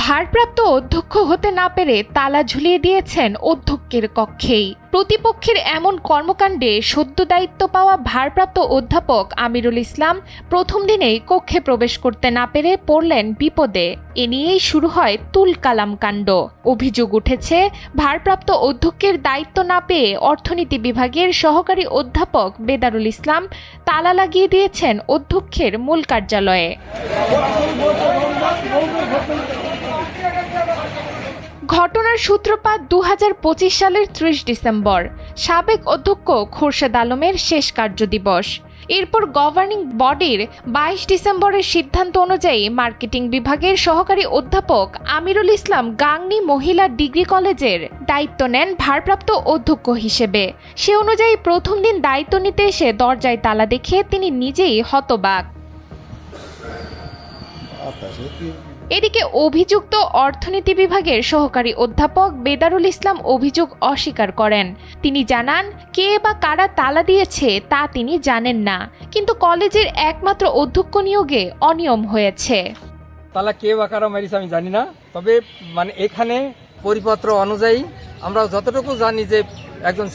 ভারপ্রাপ্ত অধ্যক্ষ হতে না পেরে তালা ঝুলিয়ে দিয়েছেন অধ্যক্ষের কক্ষেই। প্রতিপক্ষের এমন কর্মকাণ্ডে সদ্য দায়িত্ব পাওয়া ভারপ্রাপ্ত অধ্যাপক আমিরুল ইসলাম প্রথম দিনেই কক্ষে প্রবেশ করতে না পেরে পড়লেন বিপদে। এ নিয়েই শুরু হয় তুলকালাম কাণ্ড। অভিযোগ উঠেছে, ভারপ্রাপ্ত অধ্যক্ষের দায়িত্ব না পেয়ে অর্থনীতি বিভাগের সহকারী অধ্যাপক বেদারুল ইসলাম তালা লাগিয়ে দিয়েছেন অধ্যক্ষের মূল কার্যালয়ে। ঘটনার সূত্রপাত ২০২৫ সালের ৩০ ডিসেম্বর, সাবেক অধ্যক্ষ খোরশেদ আলমের শেষ কার্যদিবস। এরপর গভর্নিং বডির ২২ ডিসেম্বরের সিদ্ধান্ত অনুযায়ী মার্কেটিং বিভাগের সহকারী অধ্যাপক আমিরুল ইসলাম গাংনী মহিলা ডিগ্রি কলেজের দায়িত্ব নেন ভারপ্রাপ্ত অধ্যক্ষ হিসেবে। সে অনুযায়ী প্রথম দিন দায়িত্ব নিতে এসে দরজায় তালা দেখে তিনি নিজেই হতবাক। এদিকে অভিযুক্ত অর্থনীতি বিভাগের সহকারী অধ্যাপক বেদারুল ইসলাম অভিযোগ অস্বীকার করেন। তিনি জানান, কে বা কারা তালা দিয়েছে তা তিনি জানেন না, কিন্তু কলেজের একমাত্র অধ্যক্ষ নিয়োগে অনিয়ম হয়েছে। তালা কে বা কারা মারিছে আমি জানি না, তবে এখানে পরিপত্র অনুযায়ী আমরা যতটুকু জানি যে একজন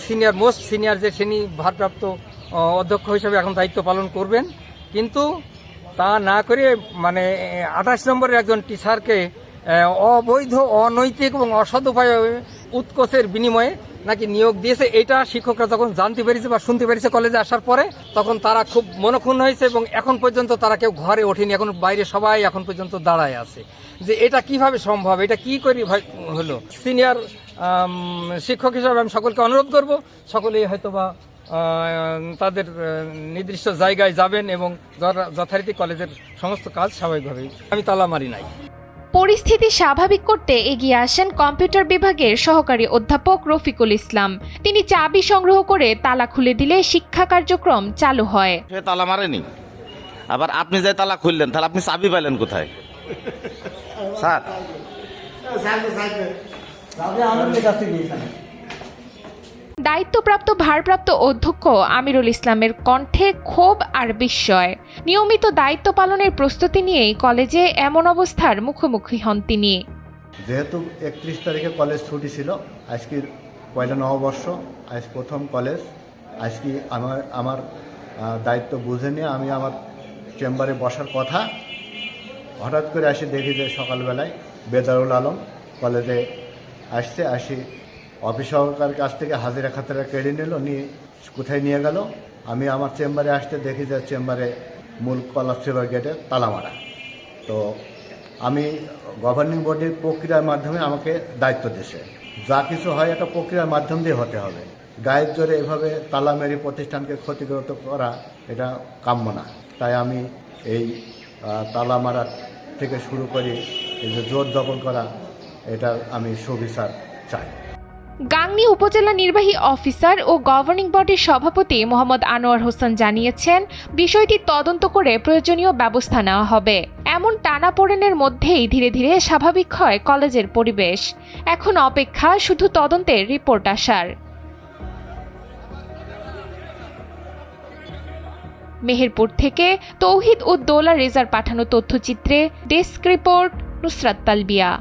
মোস্ট সিনিয়র যে শ্রেণী ভারপ্রাপ্ত অধ্যক্ষ হিসেবে এখন দায়িত্ব পালন করবেন, কিন্তু তা না করে ২৮ নম্বরের একজন টিচারকে অবৈধ, অনৈতিক এবং অসৎ উপায়ে উৎকোচের বিনিময়ে নাকি নিয়োগ দিয়েছে। এটা শিক্ষকরা যখন জানতে পেরেছে বা শুনতে পেরেছে কলেজে আসার পরে, তখন তারা খুব মনক্ষুণ্ণ হয়েছে এবং এখন পর্যন্ত তারা কেউ ঘরে ওঠেনি। এখন বাইরে সবাই এখন পর্যন্ত দাঁড়ায় আছে যে এটা কিভাবে সম্ভব, এটা কি করে হলো। সিনিয়র শিক্ষক হিসাবে আমি সকলকে অনুরোধ করব, সকলেই হয়তোবা তাদের নির্দিষ্ট জায়গায় যাবেন এবং যথারীতি কলেজের সমস্ত কাজ স্বাভাবিকভাবেই। আমি তালা মারি নাই। পরিস্থিতি স্বাভাবিক করতে এগিয়ে আসেন কম্পিউটার বিভাগের সহকারী অধ্যাপক রফিকুল ইসলাম। তিনি চাবি সংগ্রহ করে তালা খুলে দিলে শিক্ষা কার্যক্রম চালু হয়। তালা মারেনি, আবার আপনি যে তালা খুললেন, তাহলে আপনি চাবি পাইলেন কোথায় স্যার? দায়িত্বপ্রাপ্ত ভারপ্রাপ্ত অধ্যক্ষ আমিরুল ইসলামের কণ্ঠে ক্ষোভ আর বিস্ময়। নিয়মিত দায়িত্ব পালনের প্রস্তুতি নিয়েই কলেজে এমন অবস্থার মুখোমুখি হন তিনি। যেহেতু ৩১ তারিখে কলেজ ছুটি ছিল, আজকে পয়লা নববর্ষ, আজ প্রথম কলেজ। আজকে আমার দায়িত্ব বুঝে নিয়ে আমি আমার চেম্বারে বসার কথা, হঠাৎ করে আসি দেখি যে সকালবেলায় বেদারুল আলম কলেজে আসি অফিস সহকারের কাছ থেকে হাজিরা খাতাটা কেড়ে নিল, নিয়ে কোথায় নিয়ে গেল। আমি আমার চেম্বারে আসতে দেখি যে চেম্বারে মূল কলাপসেবার গেটে তালা মারা। তো আমি গভর্নিং বডির প্রক্রিয়ার মাধ্যমে আমাকে দায়িত্ব দিয়েছে, যা কিছু হয় একটা প্রক্রিয়ার মাধ্যম দিয়ে হতে হবে। গায়ের জোরে এভাবে তালা মেরে প্রতিষ্ঠানকে ক্ষতিগ্রস্ত করা এটা কাম্য না। তাই আমি এই তালা মারা থেকে শুরু করি এই যে জোর দখল করা, এটা আমি সুবিচার চাই। গাংনী উপজেলা নির্বাহী অফিসার ও গভর্নিং বডির সভাপতি মোহাম্মদ আনোয়ার হোসেন জানিয়েছেন, বিষয়টি তদন্ত করে প্রয়োজনীয় ব্যবস্থা নেওয়া হবে। এমন টানাপোড়েনের মধ্যেই ধীরে ধীরে স্বাভাবিক হয় কলেজের পরিবেশ। এখন অপেক্ষা শুধু তদন্তের রিপোর্ট আসার। মেহেরপুর থেকে তৌহিদ উদ্দৌলা রেজার পাঠানো তথ্যচিত্রে ডেস্ক রিপোর্ট, নুসরাত তালবিয়া।